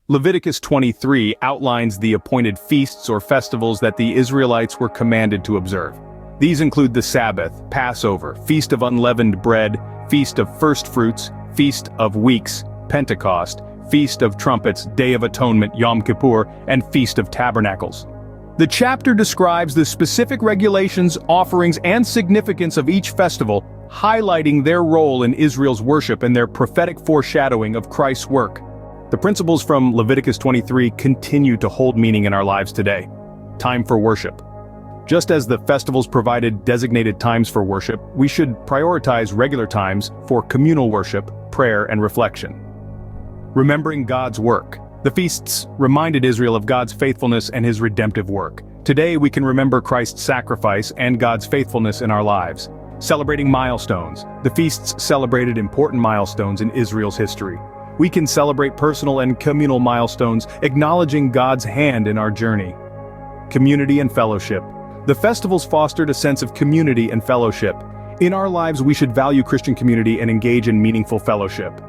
Leviticus 23 outlines the appointed feasts or festivals that the Israelites were commanded to observe. These include the Sabbath, Passover, Feast of Unleavened Bread, Feast of Firstfruits, Feast of Weeks, Pentecost, Feast of Trumpets, Day of Atonement, Yom Kippur, and Feast of Tabernacles. The chapter describes the specific regulations, offerings, and significance of each festival, highlighting their role in Israel's worship and their prophetic foreshadowing of Christ's work. The principles from Leviticus 23 continue to hold meaning in our lives today. Time for worship. Just as the festivals provided designated times for worship, we should prioritize regular times for communal worship, prayer, and reflection. Remembering God's work. The feasts reminded Israel of God's faithfulness and his redemptive work. Today we can remember Christ's sacrifice and God's faithfulness in our lives. Celebrating milestones. The feasts celebrated important milestones in Israel's history. We can celebrate personal and communal milestones, acknowledging God's hand in our journey. Community and fellowship. The festivals fostered a sense of community and fellowship. In our lives, we should value Christian community and engage in meaningful fellowship.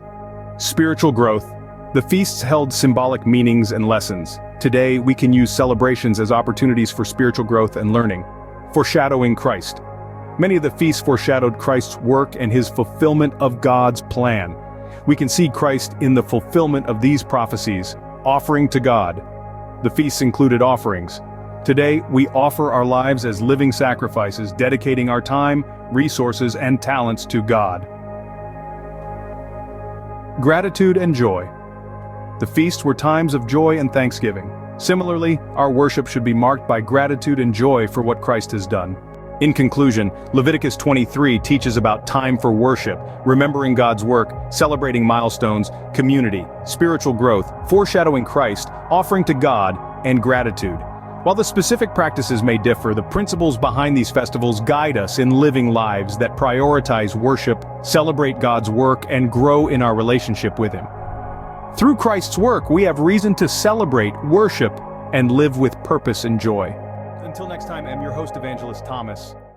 Spiritual growth. The feasts held symbolic meanings and lessons. Today, we can use celebrations as opportunities for spiritual growth and learning. Foreshadowing Christ. Many of the feasts foreshadowed Christ's work and his fulfillment of God's plan. We can see Christ in the fulfillment of these prophecies, offering to God. The feasts included offerings. Today, we offer our lives as living sacrifices, dedicating our time, resources, and talents to God. Gratitude and joy. The feasts were times of joy and thanksgiving. Similarly, our worship should be marked by gratitude and joy for what Christ has done. In conclusion, Leviticus 23 teaches about time for worship, remembering God's work, celebrating milestones, community, spiritual growth, foreshadowing Christ, offering to God, and gratitude. While the specific practices may differ, the principles behind these festivals guide us in living lives that prioritize worship, celebrate God's work, and grow in our relationship with Him. Through Christ's work, we have reason to celebrate, worship, and live with purpose and joy. Until next time, I'm your host, Evangelist Thomas.